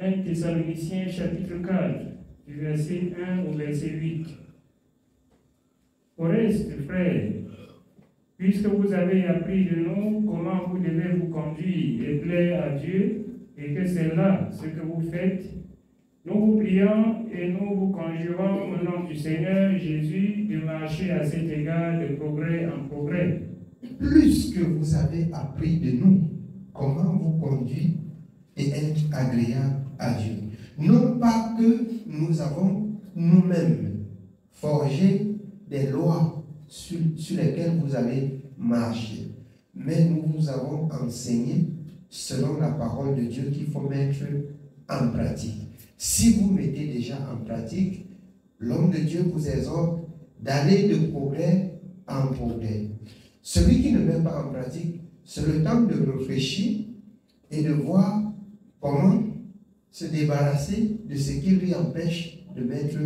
1 Thessaloniciens chapitre 4, du verset 1 au verset 8. Au reste, frères, puisque vous avez appris de nous comment vous devez vous conduire et plaire à Dieu, et que c'est là ce que vous faites, nous vous prions et nous vous conjurons au nom du Seigneur Jésus de marcher à cet égard de progrès en progrès. Plus que vous avez appris de nous comment vous conduire et être agréable à Dieu. Non pas que nous avons nous-mêmes forgé des lois sur lesquelles vous avez marché, mais nous vous avons enseigné selon la parole de Dieu qu'il faut mettre en pratique. Si vous mettez déjà en pratique, l'homme de Dieu vous exhorte d'aller de progrès en progrès. Celui qui ne met pas en pratique, c'est le temps de réfléchir et de voir comment se débarrasser de ce qui lui empêche de mettre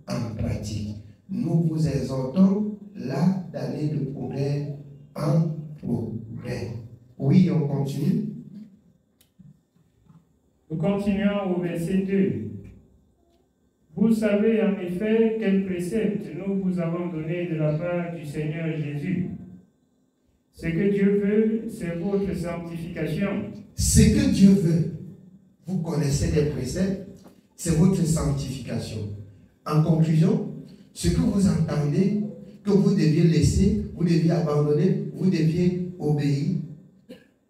en pratique. Nous vous exhortons là d'aller de progrès en progrès. Oui, on continue. Nous continuons au verset 2. Vous savez en effet quels préceptes nous vous avons donnés de la part du Seigneur Jésus. Ce que Dieu veut, c'est votre sanctification. Ce que Dieu veut, vous connaissez les préceptes, c'est votre sanctification. En conclusion, ce que vous entendez, que vous deviez laisser, vous deviez abandonner, vous deviez obéir,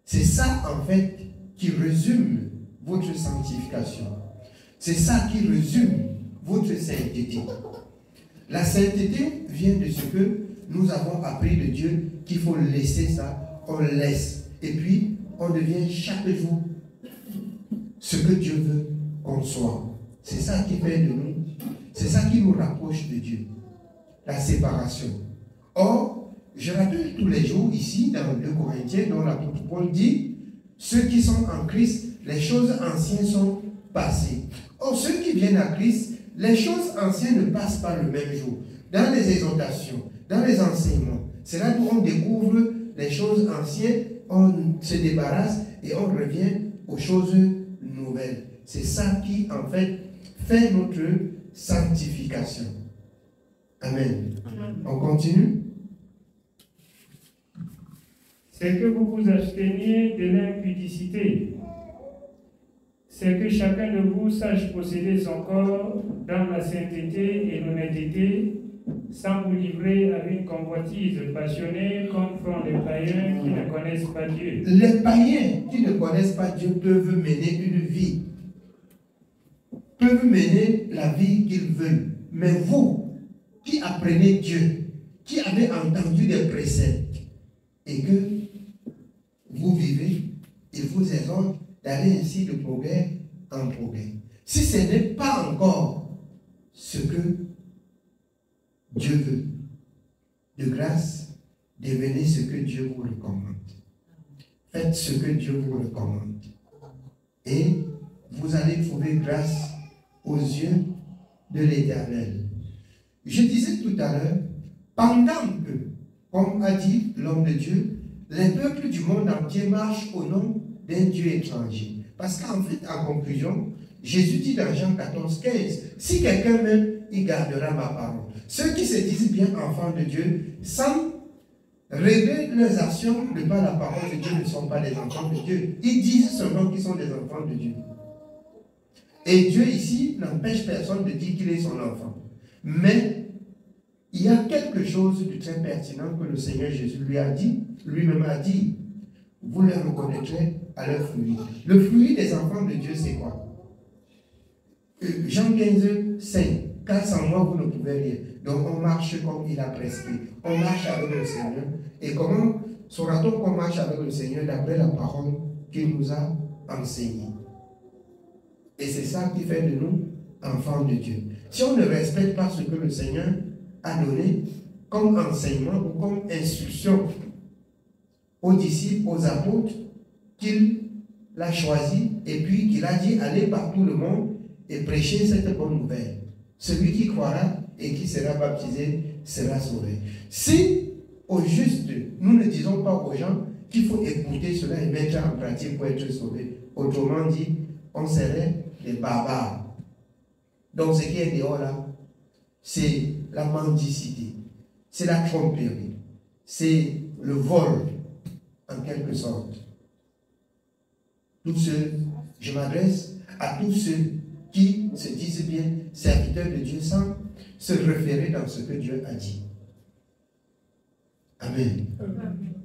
c'est ça en fait qui résume votre sanctification. C'est ça qui résume votre sainteté. La sainteté vient de ce que nous avons appris de Dieu, qu'il faut laisser ça, on laisse. Et puis, on devient chaque jour ce que Dieu veut qu'on soit. C'est ça qui fait de nous, c'est ça qui nous rapproche de Dieu. La séparation. Or, je rappelle tous les jours ici, dans 2 Corinthiens, dont l'apôtre Paul dit, ceux qui sont en Christ, les choses anciennes sont passées. Or, ceux qui viennent à Christ, les choses anciennes ne passent pas le même jour. Dans les exhortations, dans les enseignements, c'est là où on découvre les choses anciennes, on se débarrasse et on revient aux choses nouvelles. C'est ça qui, en fait, fait notre sanctification. Amen. On continue. C'est que vous vous absteniez de l'impudicité. C'est que chacun de vous sache posséder son corps dans la sainteté et l'honnêteté, sans vous livrer à une convoitise passionnée comme font les païens qui ne connaissent pas Dieu. Les païens qui ne connaissent pas Dieu peuvent mener une vie, peuvent mener la vie qu'ils veulent. Mais vous, qui apprenez Dieu, qui avez entendu des préceptes, et que vous vivez, il vous exhorte d'aller ainsi de progrès en progrès. Si ce n'est pas encore ce que Dieu veut, de grâce, devenez ce que Dieu vous recommande. Faites ce que Dieu vous recommande. Et vous allez trouver grâce aux yeux de l'Éternel. Je disais tout à l'heure, pendant que, comme a dit l'homme de Dieu, les peuples du monde entier marchent au nom d'un Dieu étranger. Parce qu'en fait, en conclusion, Jésus dit dans Jean 14, 15, si quelqu'un m'aime, il gardera ma parole. Ceux qui se disent bien enfants de Dieu, sans rêver leurs actions de par la parole de Dieu, ne sont pas des enfants de Dieu. Ils disent seulement qu'ils sont des enfants de Dieu. Et Dieu ici n'empêche personne de dire qu'il est son enfant. Mais il y a quelque chose de très pertinent que le Seigneur Jésus lui a dit, lui-même a dit. Vous les reconnaîtrez à leur fruit. Le fruit des enfants de Dieu, c'est quoi? Jean 15, 5. Car sans moi, vous ne pouvez rien. Donc on marche comme il a prescrit. On marche avec le Seigneur. Et comment saura-t-on qu'on marche avec le Seigneur d'après la parole qu'il nous a enseignée? Et c'est ça qui fait de nous enfants de Dieu. Si on ne respecte pas ce que le Seigneur a donné comme enseignement ou comme instruction aux disciples, aux apôtres, qu'il l'a choisi et puis qu'il a dit allez par tout le monde et prêcher cette bonne nouvelle. Celui qui croira et qui sera baptisé sera sauvé. Si au juste, nous ne disons pas aux gens qu'il faut écouter cela et mettre en pratique pour être sauvé, autrement dit, on serait des barbares. Donc ce qui est dehors là, c'est la mendicité, c'est la tromperie, c'est le vol, en quelque sorte. Tous ceux, je m'adresse à tous ceux qui se disent bien serviteurs de Dieu sans se référer dans ce que Dieu a dit. Amen.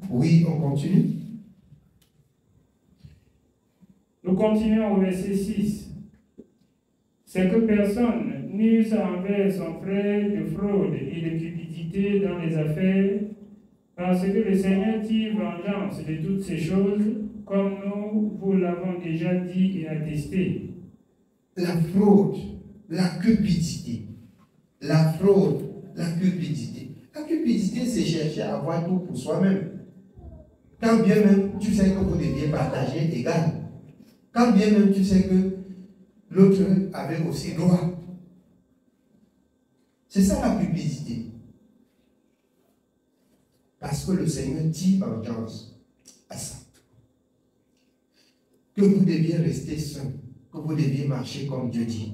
Oui, on continue. Nous continuons au verset 6. C'est que personne n'use envers son frère de fraude et de cupidité dans les affaires, parce que le Seigneur tire vengeance de toutes ces choses, comme nous vous l'avons déjà dit et attesté. La fraude, la cupidité. La fraude, la cupidité. La cupidité, c'est chercher à avoir tout pour soi-même. Quand bien même tu sais que vous deviez partager égal. Quand bien même tu sais que l'autre avait aussi droit. C'est ça la cupidité. Parce que le Seigneur tire vengeance à ça. Que vous deviez rester saint, que vous deviez marcher comme Dieu dit.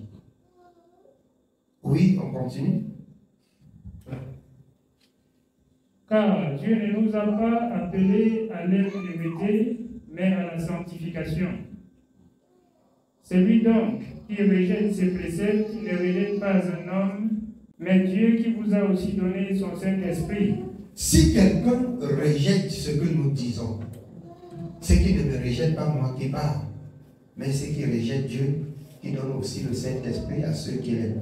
Oui, on continue. Car Dieu ne nous a pas appelés à l'impureté, mais à la sanctification. Celui donc qui rejette ses préceptes ne rejette pas un homme, mais Dieu qui vous a aussi donné son Saint-Esprit. Si quelqu'un rejette ce que nous disons, c'est qu'il ne me rejette pas moi qui parle, mais c'est qu'il rejette Dieu qui donne aussi le Saint-Esprit à ceux qui l'aiment.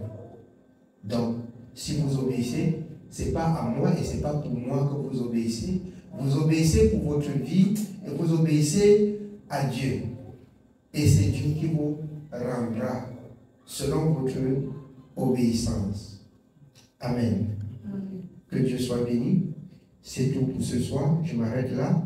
Donc, si vous obéissez, ce n'est pas à moi et ce n'est pas pour moi que vous obéissez. Vous obéissez pour votre vie et vous obéissez à Dieu. Et c'est Dieu qui vous rendra selon votre obéissance. Amen. Que Dieu soit béni. C'est tout pour ce soir. Je m'arrête là.